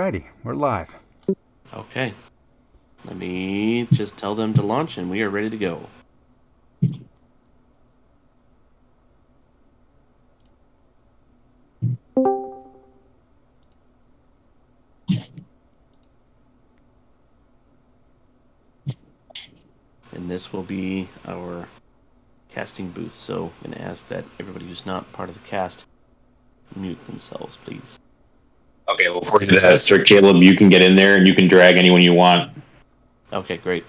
Alrighty, we're live. Okay. Let me just tell them to launch and we are ready to go. And this will be our casting booth, so I'm going to ask that everybody who's not part of the cast mute themselves, please. Okay, well, before we do that, Sir Caleb, you can get in there and you can drag anyone you want. Okay, great.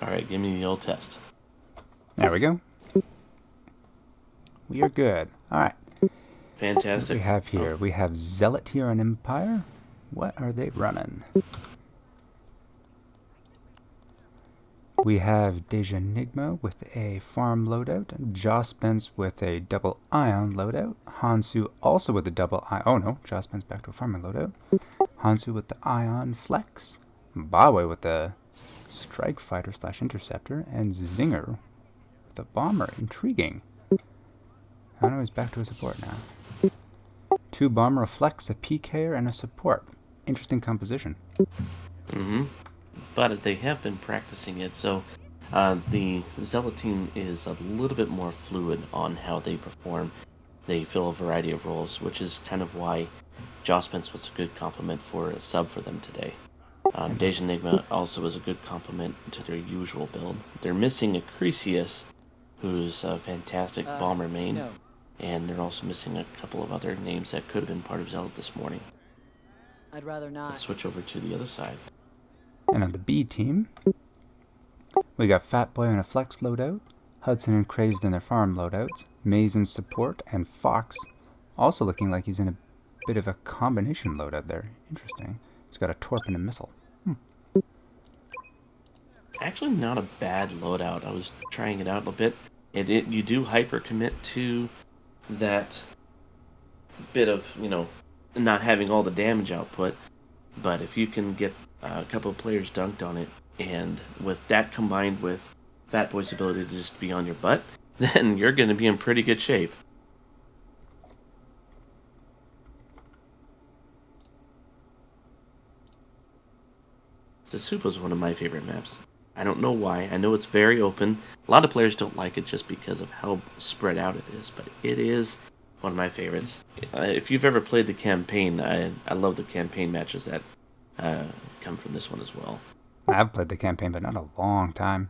Alright, give me the old test. There we go. We are good. Alright. Fantastic. What do we have here? We have Zealot here on Empire. What are they running? We have Deja Enigma with a farm loadout. Joust with a double ion loadout. Hansu also with a double ion. Oh no, Joust back to a farming loadout. Hansu with the ion flex. Bawe with the strike fighter / interceptor. And Zinger with a bomber. Intriguing. I know he's back to a support now. 2 bomber, a flex, a PKer, and a support. Interesting composition. Mm-hmm. But they have been practicing it, so the Zealot team is a little bit more fluid on how they perform. They fill a variety of roles, which is kind of why Joust was a good complement for a sub for them today. Deja Enigma also is a good complement to their usual build. They're missing a Cresius, who's a fantastic bomber main, no. And they're also missing a couple of other names that could have been part of Zealot this morning. I'd rather not. Let's switch over to the other side. And on the B team, we got Fatboy on a flex loadout, Hudson and Crazed in their farm loadouts, Maze in support, and Fox also looking like he's in a bit of a combination loadout there. Interesting. He's got a torp and a missile. Actually, not a bad loadout. I was trying it out a bit. You do hyper commit to that bit of, not having all the damage output, but if you can get a couple of players dunked on it, and with that combined with Fatboy's ability to just be on your butt, then you're going to be in pretty good shape. Sasupa is one of my favorite maps. I don't know why. I know it's very open. A lot of players don't like it just because of how spread out it is, but it is one of my favorites. If you've ever played the campaign, I love the campaign matches that come from this one as well. I've played the campaign, but not a long time.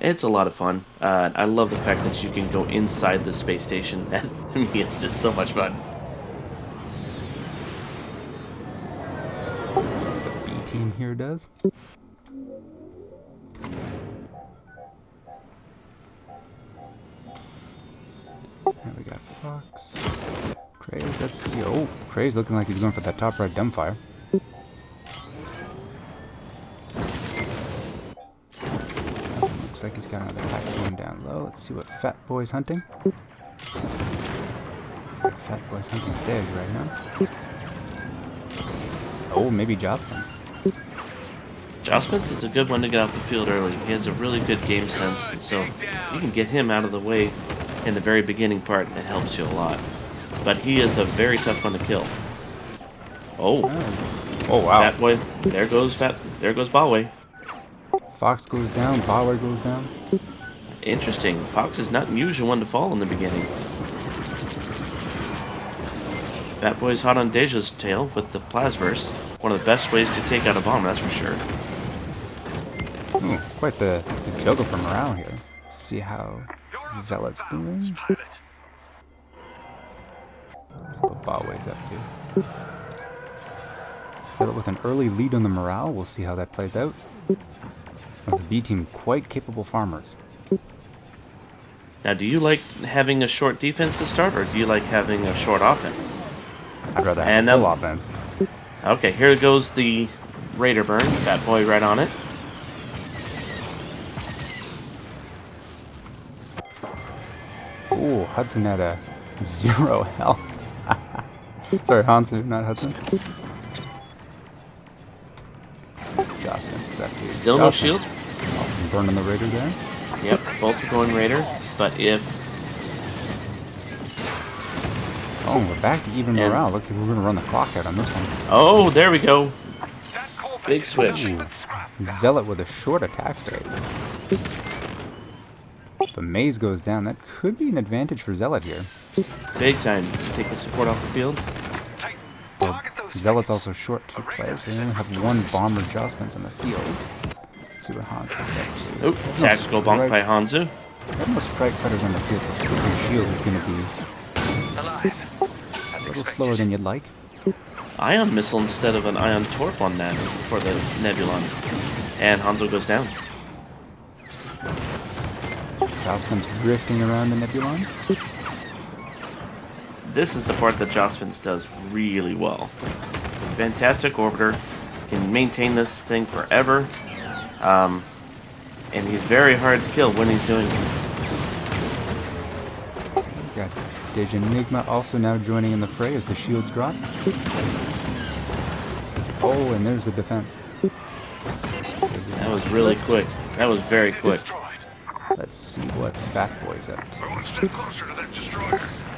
It's a lot of fun. I love the fact that you can go inside the space station. To me, it's just so much fun. Let's see what the B team here does. And we got Fox. Craze, let's see. Oh, Craze looking like he's going for that top right dumbfire. Looks like he's got another pack going down low. Let's see what Fatboy's hunting. Looks like Fatboy's hunting Dej right now. Oh, maybe Jospins. Jospins is a good one to get off the field early. He has a really good game sense, and so you can get him out of the way in the very beginning part. It helps you a lot. But he is a very tough one to kill. Oh wow! Fatboy, there goes Bawe. Fox goes down, Bauer goes down. Interesting. Fox is not an usual one to fall in the beginning. Fatboy's hot on Deja's tail with the Plasverse. One of the best ways to take out a bomb, that's for sure. Ooh, quite the juggle for morale here. Let's see how Zealot's doing. Let's see what Bawei's up to. Zealot with an early lead on the morale. We'll see how that plays out. With the B team quite capable farmers. Now, do you like having a short defense to start, or do you like having a short offense? I'd rather have a full offense. Okay, here goes the Raider burn. Fatboy right on it. Oh, Hudson had a 0 health. Sorry, Hansu, not Hudson. Joust is up to Still no shield. Burning the Raider there. Yep, both are going Raider. But if... Oh, we're back to even And- morale. Looks like we're going to run the clock out on this one. Oh, there we go. Big switch. Ooh. Zealot with a short attack rate. If the maze goes down, that could be an advantage for Zealot here. Big time. Take the support off the field. Well, Zealot's also short 2 players. They only have 1 bomber Joustmans on the field. Let's see what Hans is up to. Oop, tactical bonk by Hansu. There are no strike fighters on the field, so stripping shield is going to be a little slower than you'd like. Ion missile instead of an ion torp on that for the Nebulon. And Hanzo goes down. Joustman's drifting around the Nebulon. This is the part that Joustman's does really well. Fantastic orbiter. Can maintain this thing forever. And he's very hard to kill when he's doing it. Got Enigma also now joining in the fray as the shields drop. Oh, and there's the defense. That was really quick. That was very quick. Let's see what Fat Boy's up to.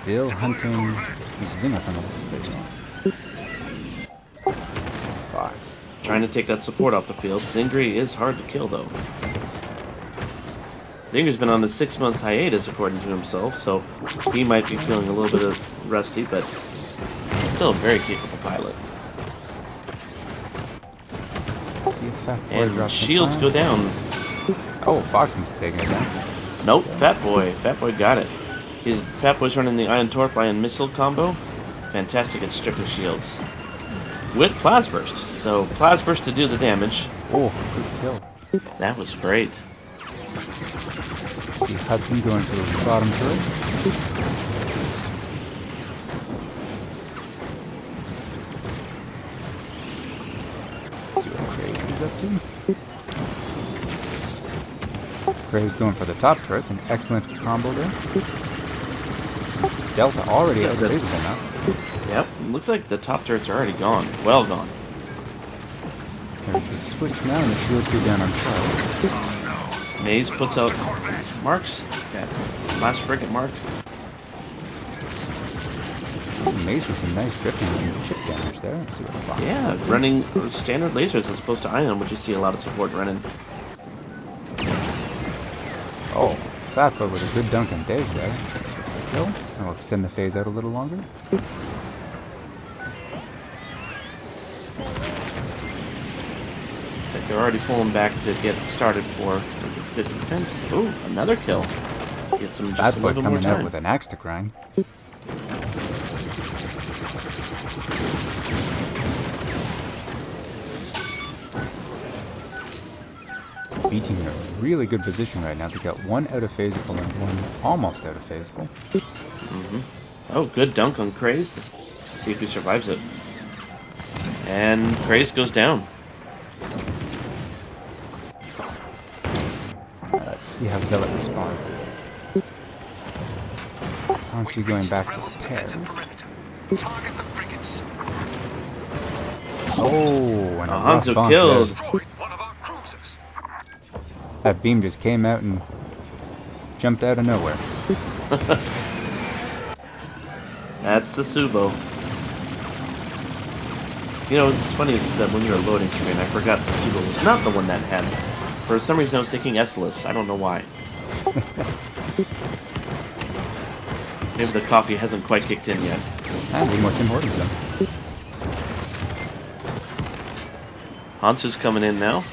Still hunting Zinger from the looks of it. Fox. Trying to take that support off the field. Zingri is hard to kill, though. Zinger's been on a 6-month hiatus, according to himself, so he might be feeling a little bit of rusty, but still a very capable pilot. See if Fat Boy And drops shields the go down. Oh, Foxman's taking it down. Nope, Fat Boy. Fat Boy got it. Fat Boy's running the Ion Torp, Ion Missile combo. Fantastic at stripping shields. With Plasburst. So, Plasburst to do the damage. Oh, good kill. That was great. See Hudson going for the bottom turret. See what Craig is up to. Craig's going for the top turrets, an excellent combo there. Delta already out of phasable now. Yep, looks like the top turrets are already gone. Well gone. There's the switch now, and the shields go down on Charlie. Maze puts out marks. Okay. Last frigate marked. Maze with some nice drifting and some chip damage there. Let's see what Fox Yeah, running standard lasers as opposed to ion, which you see a lot of support running. Oh, Fat Boy with a good dunk on Dave there. Kill. And we'll extend the phase out a little longer. Looks like they're already pulling back to get started for good defense. Ooh, another kill. Get some Fat just a Boy little bit more coming out time. with an axe to grind. B-team in a really good position right now. They got 1 out of phasable and 1 almost out of phasable. Oh, good dunk on Crazed. See if he survives it. And Crazed goes down. Let's see how Zealot responds to this. Honestly going back to the pairs. Oh, and a rough Hanzo bonk killed. there. That beam just came out and jumped out of nowhere. That's the Subo. You know, what's funny is that when you were loading screen, I forgot the Subo was not the one that had it. For some reason, I was thinking S-less. I don't know why. Maybe the coffee hasn't quite kicked in yet. Ah, need more Tim Hortons then. Hansu's coming in now.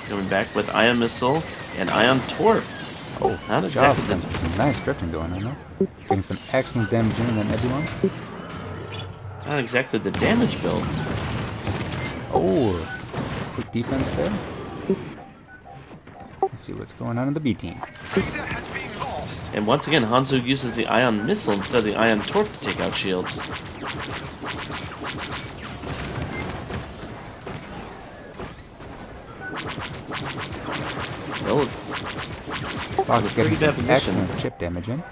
Coming back with Ion Missile and Ion Torp. Oh, Not Joust exactly. has some nice drifting going on though. Getting some excellent damage in that Nebulon. Not exactly the damage build. Oh, quick defense there. Let's see what's going on in the B team. And once again, Hanzo uses the Ion Missile instead of the Ion Torp to take out shields. Well, it's Fox pretty getting bad some position. excellent chip damage in.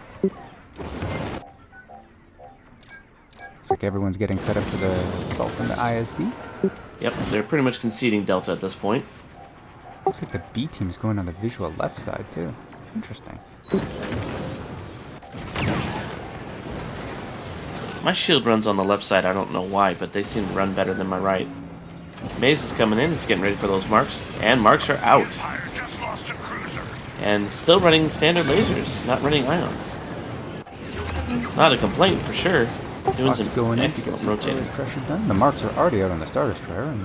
like everyone's getting set up for the assault on the ISD. Yep, they're pretty much conceding Delta at this point. Looks like the B team's going on the visual left side too. Interesting. My shield runs on the left side, I don't know why, but they seem to run better than my right. Maze is coming in, he's getting ready for those marks, and marks are out. And still running standard lasers, not running ions. Not a complaint for sure. Doing some going in to get excellent some rotating. pressure done. The marks are already out on the Star Destroyer, and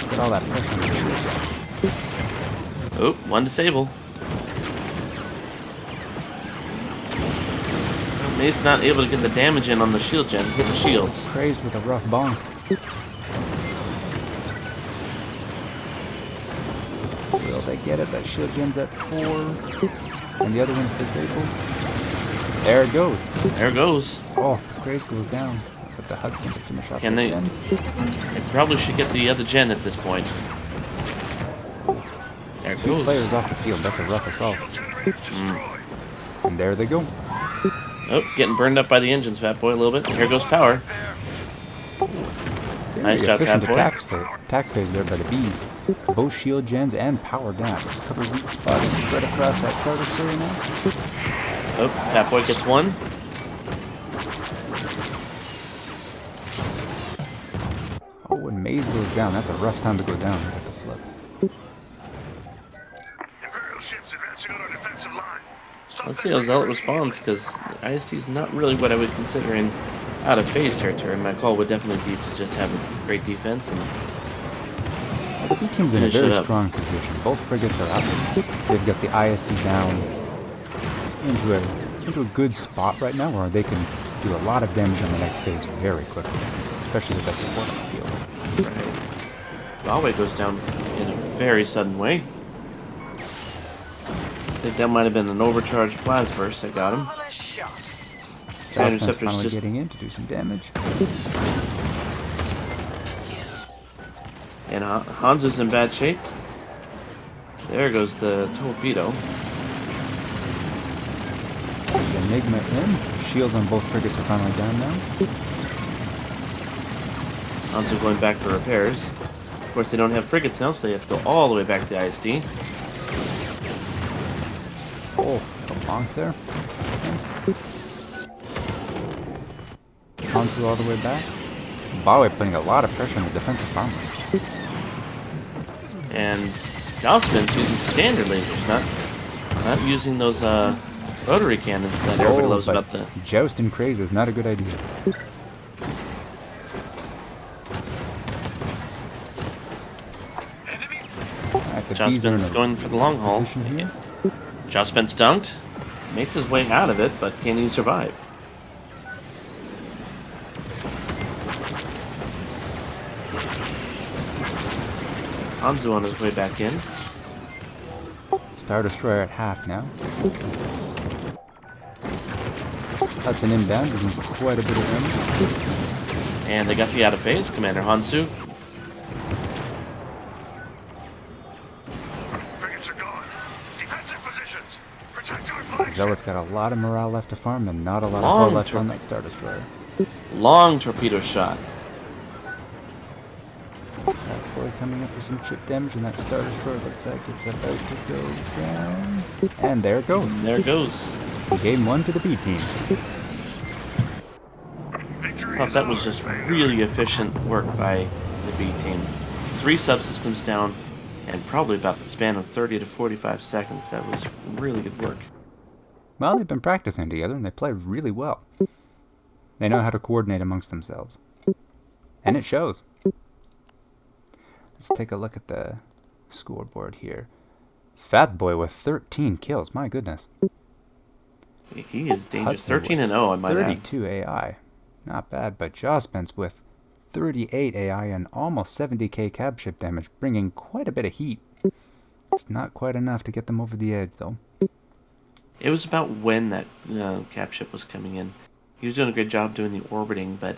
get all that pressure on the shield. Oh, one disable. Maze not able to get the damage in on the shield gen. Hit the shields. Crazed with a rough bonk. Will they get it? That shield gen's at 4, and the other one's disabled. There it goes. There it goes. Oh, Grace goes down. That's up to Hudson to finish off Can the they? gen. They probably should get the other gen at this point. There it 2 goes. players off the field. That's a rough assault. And there they go. Oh, getting burned up by the engines, Fat Boy, a little bit. Here goes power. Nice Very job, efficient Fat Boy. attack phase there by the Bees. Both shield gens and power down. There's a couple of weak spots spread across that Star Destroyer now. Oh, Fat Boy gets one. Oh, when Maze goes down, that's a rough time to go down. At the flip. Imperial ships advancing on our defensive line. Let's see how Zealot responds, because IST is not really what I would consider in out of phase territory. My call would definitely be to just have a great defense. And Well, the B team's in a finish it very up. strong position. Both frigates are up. They've got the ISD down into a good spot right now where they can do a lot of damage on the next phase very quickly, especially with that support on the field. Galway goes down in a very sudden way. I think that might have been an overcharged plasma burst that got him. Joust's Interceptor's finally just getting in to do some damage. and Hanzo's in bad shape. There goes the torpedo. The Enigma in. Shields on both frigates are finally down now. Hanzo going back for repairs. Of course, they don't have frigates now, so they have to go all the way back to the ISD. Oh, a bonk there. Hanzo all the way back. Bawe putting a lot of pressure on the defensive farmers. And Joust's using standard lasers, not using those rotary cannons that everybody loves but about the. Joust and Craze is not a good idea. Alright, the Bees are in Joust's a going for the long haul. position here. Joust's dunked, makes his way out of it, but can he survive? Hanzo on his way back in. Star Destroyer at half now. Hudson inbound, doing quite a bit of damage. And they got the out of phase, Commander Hansu. Frigates are gone. Defensive positions. Protect our flagship. Zealot's got a lot of morale left to farm and not a lot of Long hull left turn. on that Star Destroyer. Long torpedo shot. That boy coming up for some chip damage, and that Star Destroyer looks like it's about to go down. And there it goes. And there it goes. Game 1 to the B team. Victory I thought is that was ours, just Vader. really efficient work by the B team. 3 subsystems down, and probably about the span of 30 to 45 seconds. That was really good work. Well, they've been practicing together, and they play really well. They know how to coordinate amongst themselves. And it shows. Let's take a look at the scoreboard here. Fat Boy with 13 kills. My goodness. He is dangerous. Hudson 13 with and 0, I might add. 32 AI. Not bad, but Joust with 38 AI and almost 70k cab ship damage, bringing quite a bit of heat. It's not quite enough to get them over the edge, though. It was about when that cap ship was coming in. He was doing a great job doing the orbiting, but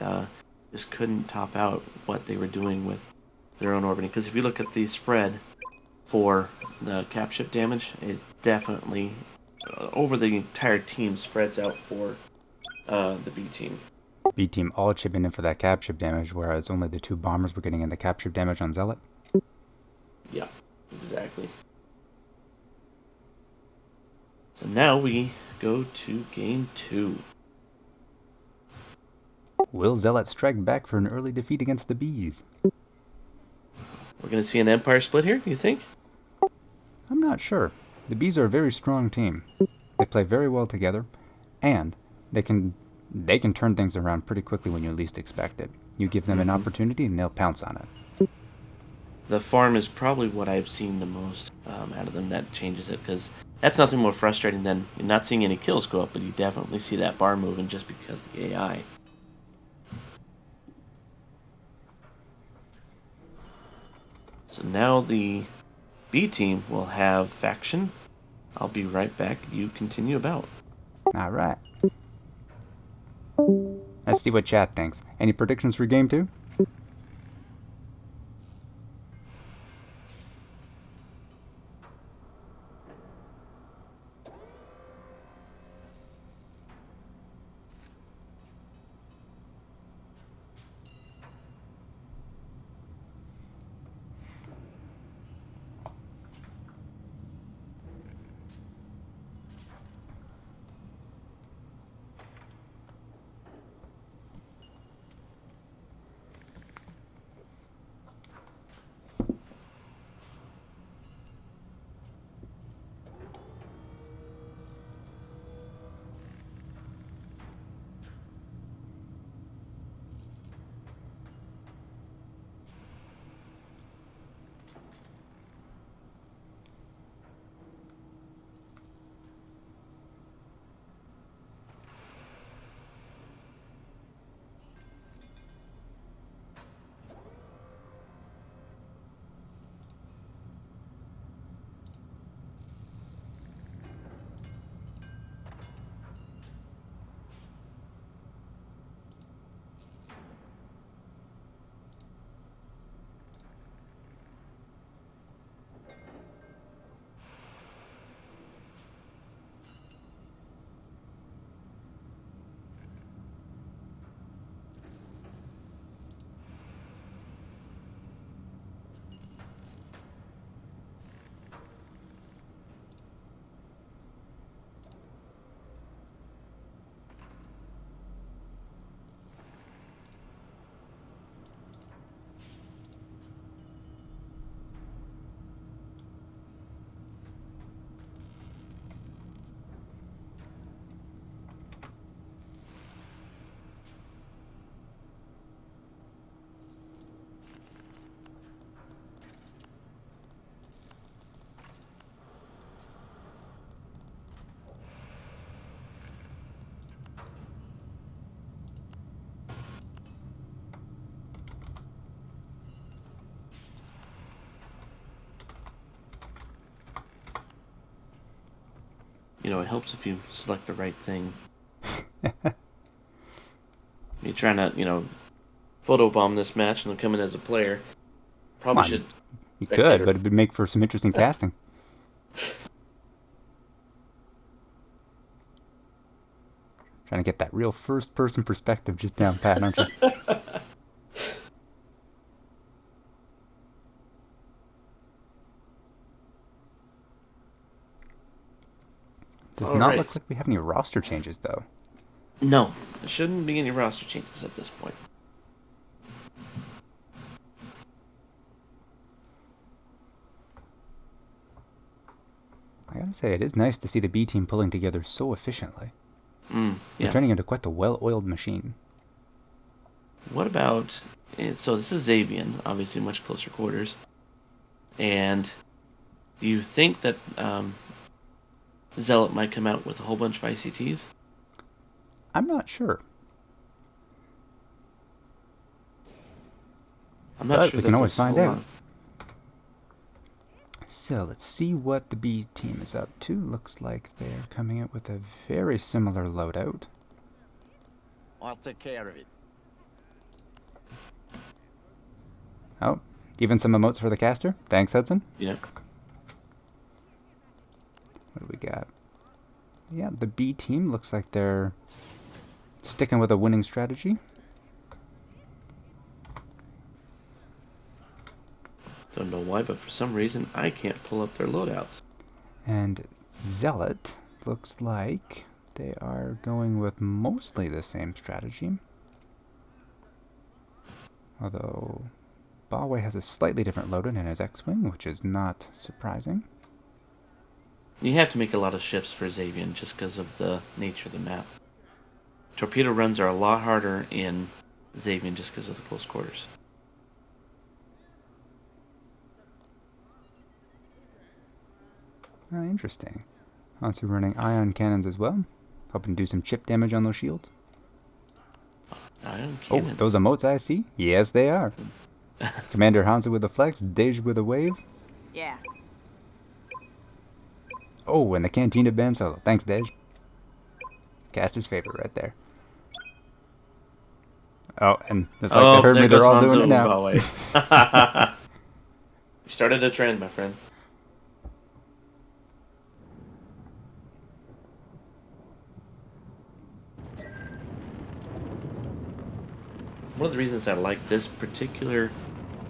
just couldn't top out what they were doing with their own orbiting. Because if you look at the spread for the cap ship damage, it definitely over the entire team spreads out for The B team. B team all chipping in for that cap ship damage, whereas only the 2 bombers were getting in the cap ship damage on Zealot. Yeah, exactly. So now we go to game 2. Will Zealot strike back for an early defeat against the Bees? We're going to see an Empire split here, do you think? I'm not sure. The Bees are a very strong team. They play very well together, and they can turn things around pretty quickly when you least expect it. You give them an opportunity and they'll pounce on it. The farm is probably what I've seen the most out of them that changes it, because that's nothing more frustrating than you're not seeing any kills go up, but you definitely see that bar moving just because of the AI. So now the B team will have faction. I'll be right back. You continue about. Alright. Let's see what chat thinks. Any predictions for game 2? You know, it helps if you select the right thing. You're trying to, photobomb this match and come in as a player. Probably should. You could, but it would make for some interesting casting. Trying to get that real first-person perspective just down pat, aren't you? Does not look like we have any roster changes, though. No, there shouldn't be any roster changes at this point. I gotta say, it is nice to see the B team pulling together so efficiently. Yeah. They're turning into quite the well-oiled machine. What about... So this is Xavian, obviously much closer quarters. And do you think that Zealot might come out with a whole bunch of ICTs? I'm not sure. I'm not But sure. we can always find out. So let's see what the B team is up to. Looks like they're coming out with a very similar loadout. I'll take care of it. Oh, even some emotes for the caster. Thanks, Hudson. Yeah. What do we got? Yeah, the B team looks like they're sticking with a winning strategy. Don't know why, but for some reason I can't pull up their loadouts. And Zealot looks like they are going with mostly the same strategy. Although Bawei has a slightly different loadout in his X-Wing, which is not surprising. You have to make a lot of shifts for Xavian just because of the nature of the map. Torpedo runs are a lot harder in Xavian just because of the close quarters. Interesting. Also running ion cannons as well, hoping to do some chip damage on those shields. Ion Oh, cannon. those emotes I see? Yes, they are. Commander Hanzo with a flex, Dej with a wave. Yeah. Oh, and the Cantina band solo. Thanks, Dej. Caster's favorite right there. Oh, and just like they heard there me, they're goes all Hanzo doing it now. Bawei. You started a trend, my friend. One of the reasons I like this particular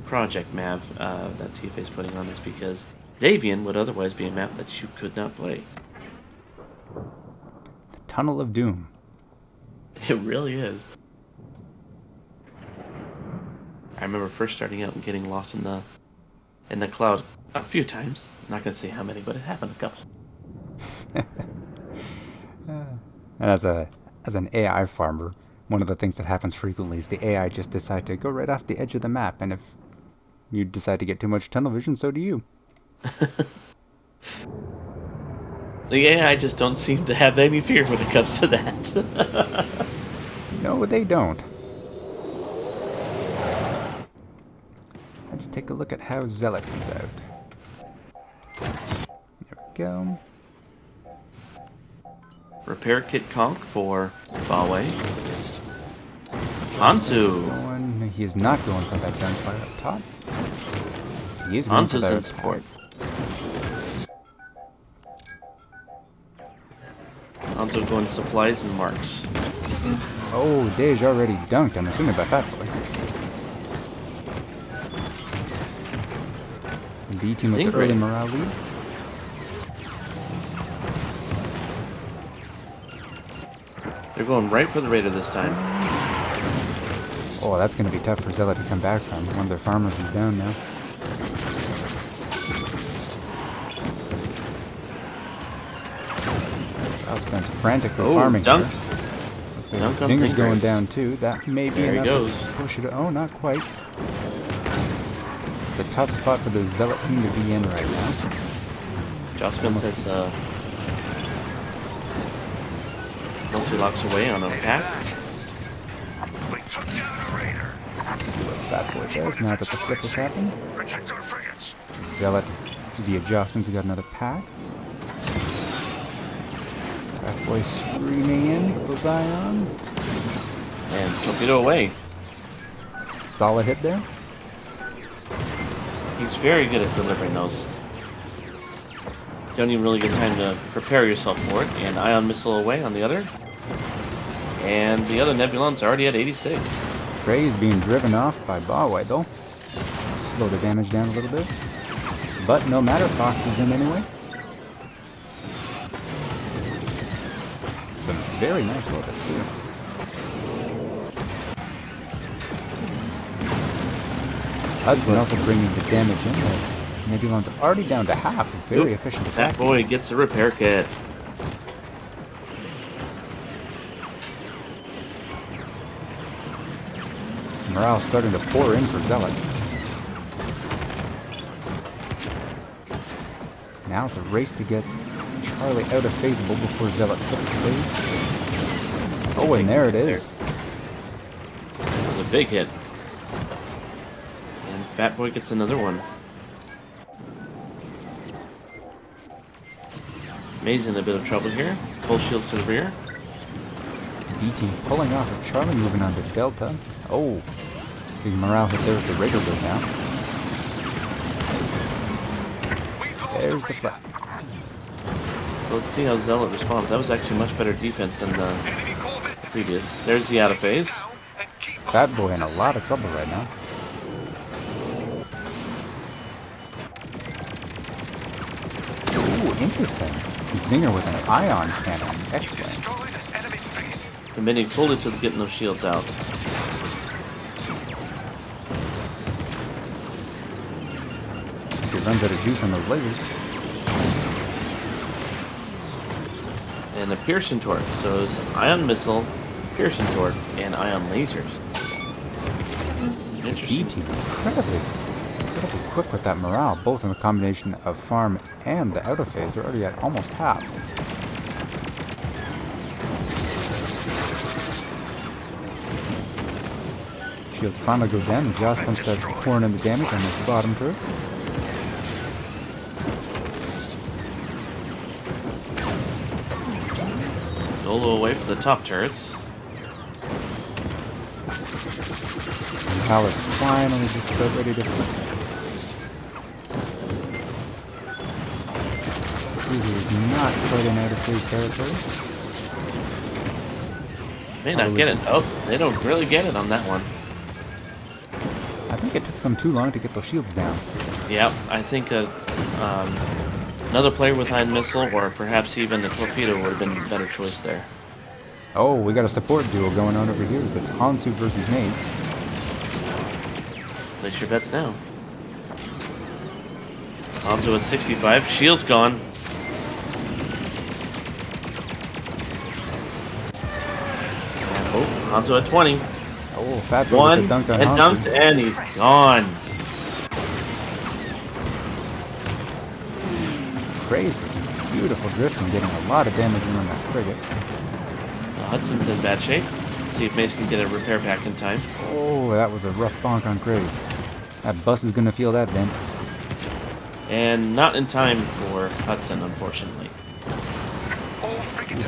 project map that TFA is putting on is because Xavian would otherwise be a map that you could not play. The Tunnel of Doom. It really is. I remember first starting out and getting lost in the cloud a few times. I'm not gonna say how many, but it happened a couple. And as an AI farmer, one of the things that happens frequently is the AI just decide to go right off the edge of the map, and if you decide to get too much tunnel vision, so do you. The AI just don't seem to have any fear when it comes to that. No, they don't. Let's take a look at how Zealot comes out. There we go. Repair kit conk for Bawei. Hansu. He is not going for that gunfire up top. He is going for Hansu's that in support. Hansu going supplies and marks. Oh, Dej already dunked. I'm assuming by Fat Boy. B team with the early morale lead. They're going right for the Raider this time. Oh, that's going to be tough for Zealot to come back from. One of their farmers is down now. Joust's frantically farming dunk. here. Looks like Dunk the on Zinger's Zinger. going down too. That may be There he enough goes. to push it. Oh, not quite. It's a tough spot for the Zealot team to be in right now. Joust says multi-locks away on Attack. We took down a raider. Let's see what Fat Boy does now that the flip has happened. Protect our frigates. Zealot, the adjustments, we got another pack. Fat Boy screaming in with those ions. And torpedo away. Solid hit there. He's very good at delivering those. Don't even really get time to prepare yourself for it. And ion missile away on the other. And the other Nebulon's already at 86. Prey is being driven off by Bawei though. Slow the damage down a little bit. But no matter, Fox is in anyway. Some very nice loadouts too. Hudson also bringing the damage in. Nebulon's already down to half. Very efficient attack. That boy gets a repair kit. Morale starting to pour in for Zealot. Now it's a race to get Charlie out of phaseable before Zealot flips the phase. Oh, and there it is. That was a big hit. And Fat Boy gets another one. May's in a bit of trouble here. Full shields to the rear. B team pulling off of Charlie, moving on to Delta. Oh, big morale hit there with the Raider goes down. There's the flap. Let's see how Zealot responds. That was actually much better defense than the previous. There's the out of phase. Fat Boy in a lot of trouble right now. Ooh, interesting. Zinger with an ion cannon. X-Wing. Committing fully to getting those shields out. As he runs out of juice on those lasers. And a piercing torque. So it's ion missile, piercing torque, and ion lasers. Interesting. B-Team incredibly quick with that morale, both in the combination of farm and the out of phase. They're already at almost half. Shields finally go down, and Joust starts pouring in the damage on this bottom turret. Solo away for the top turrets. And Hal is finally just about ready to flip. Cruiser is not quite in out of phase territory. May not get it. Oh, they don't really get it on that one. I think it took them too long to get those shields down. Yep, I think another player with ion missile, or perhaps even a torpedo, would have been a better choice there. Oh, we got a support duel going on over here. So it's Hansu versus Maze. Place your bets now. Hanzo at 65. Shield's gone. Oh, Hanzo at 20. Oh, Fat Boy One, with a dunk on and Hansu. dunked, and he's gone. Crazed with some beautiful drift and getting a lot of damage in on that frigate. Hudson's in bad shape. See if Mace can get a repair pack in time. Oh, that was a rough bonk on Craze. That bus is going to feel that vent. And not in time for Hudson, unfortunately.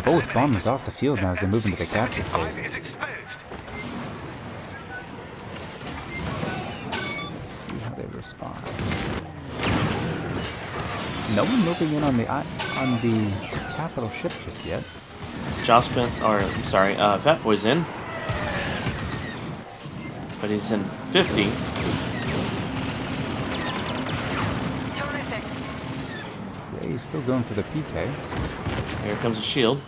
Both bombers off the field now as they move into the capture phase. Let's see how they respond. No one moving in on the capital ship just yet. Fat Boy's in. But he's in 50. Terrific. Yeah, he's still going for the PK. Here comes a shield.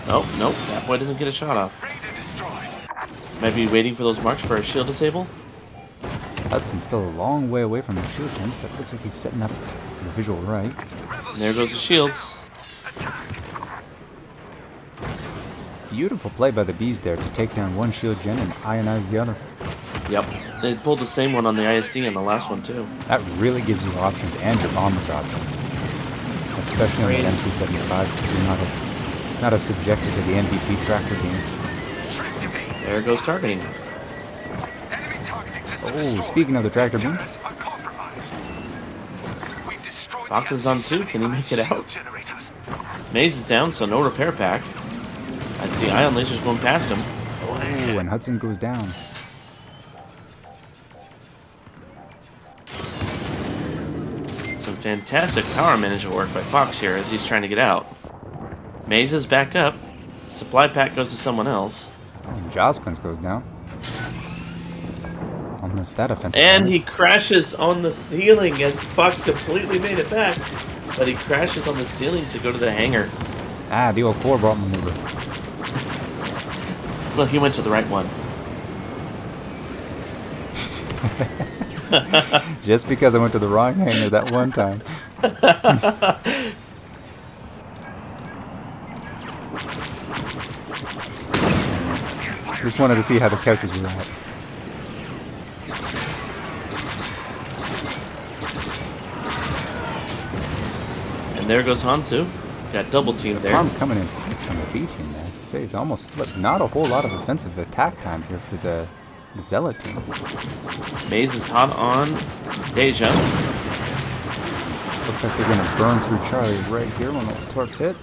Oh, nope, Fat Boy doesn't get a shot off. Maybe waiting for those marks for a shield disable? Hudson's still a long way away from the shield hint, but it looks like he's setting up for the visual right. And there goes the shields. Beautiful play by the Bees there to take down one shield gen and ionize the other. Yep, they pulled the same one on the ISD and the last one too. That really gives you options and your bombers options. Especially on the MC75, because you're not as subjected to the MVP tractor beam. There goes targeting. Oh, speaking of the tractor beam. Fox is on 2, can he make it out? Maze is down, so no repair pack. I see ion lasers going past him. Oh, and Hudson goes down. Some fantastic power management work by Fox here as he's trying to get out. Maze is back up. Supply pack goes to someone else. Oh, and Jospins goes down. Almost that offensive. And he crashes on the ceiling as Fox completely made it back. But he crashes on the ceiling to go to the hangar. Ah, the old core brought maneuver. Well, he went to the right one. Just because I went to the wrong hangar that one time. Just wanted to see how the couches were at. And there goes Hansu. Got double teamed there. Farm coming in from the beach in there. Phase almost flipped. Not a whole lot of offensive attack time here for the Zealot team. Maze is hot on Deja. Looks like they're going to burn through Charlie right here when those torps hit.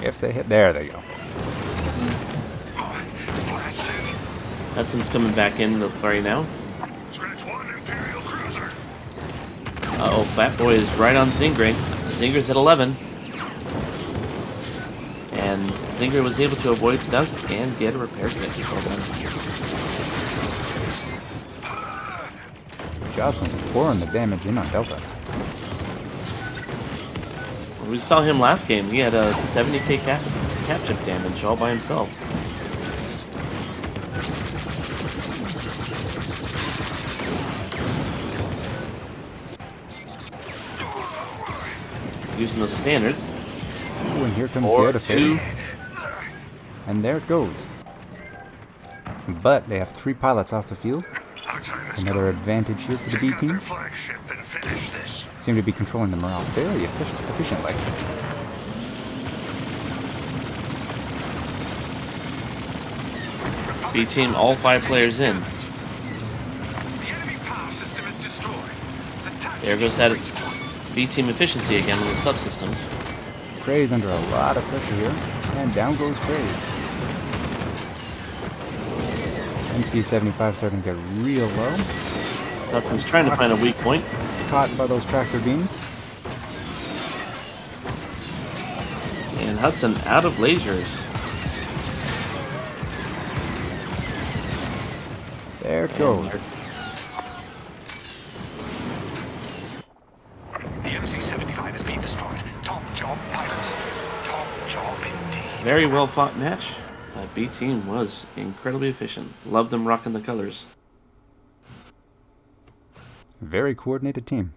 If they hit, there they go. Hudson's coming back in the flurry now. Uh-oh, Fat Boy is right on Zingray. Zinger's at 11. And Zinger was able to avoid the dunk and get a repair kit. Well done. Jocelyn's pouring the damage in on Delta. We saw him last game. He had a 70k cap chip damage all by himself. Using those standards. Ooh, and here comes the Or artifact. two. And there it goes. But they have 3 pilots off the field. Our time has Another come. advantage here for the B Take out their team. flagship and finish this. Seem to be controlling the morale very efficiently. B team, all 5 players in. The enemy power system is destroyed. Attack There goes that B team efficiency again with the subsystems. Prey's under a lot of pressure here. And down goes Prey. MC75 starting to get real low. Hudson's trying to find a weak point. Caught by those tractor beams. And Hudson out of lasers. There it goes. The MC75 has been destroyed. Top job, pilots. Top job indeed. Very well fought match. But B team was incredibly efficient. Loved them rocking the colors. Very coordinated team.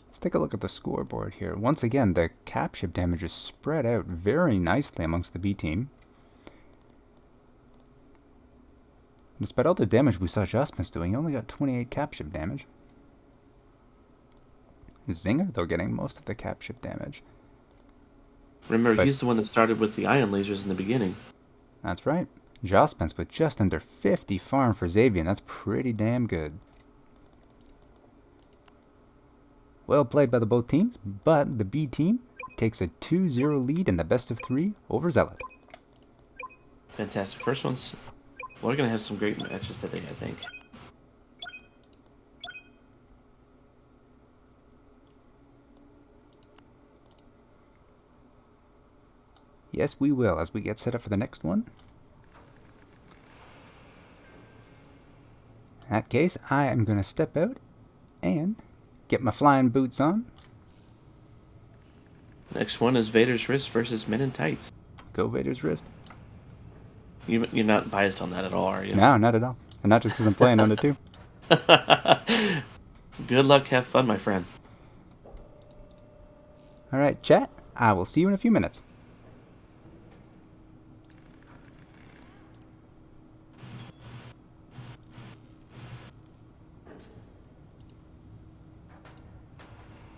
Let's take a look at the scoreboard here. Once again, the cap ship damage is spread out very nicely amongst the B team. Despite all the damage we saw Justman's doing, he only got 28 cap ship damage. Zinger, though, getting most of the cap ship damage. Remember, But- he's the one that started with the ion lasers in the beginning. That's right. Justman's with just under 50 farm for Xavier. That's pretty damn good. Well played by the both teams, but the B team takes a 2-0 lead in the best of 3 over Zealot. Fantastic. First one's... We're going to have some great matches today, I think. Yes, we will, as we get set up for the next one. In that case, I am going to step out and get my flying boots on. Next one is Vader's Wrist versus Men in Tights. Go Vader's Wrist. You're not biased on that at all, are you? No, not at all. And not just because I'm playing on it too. Good luck, have fun, my friend. Alright, chat. I will see you in a few minutes.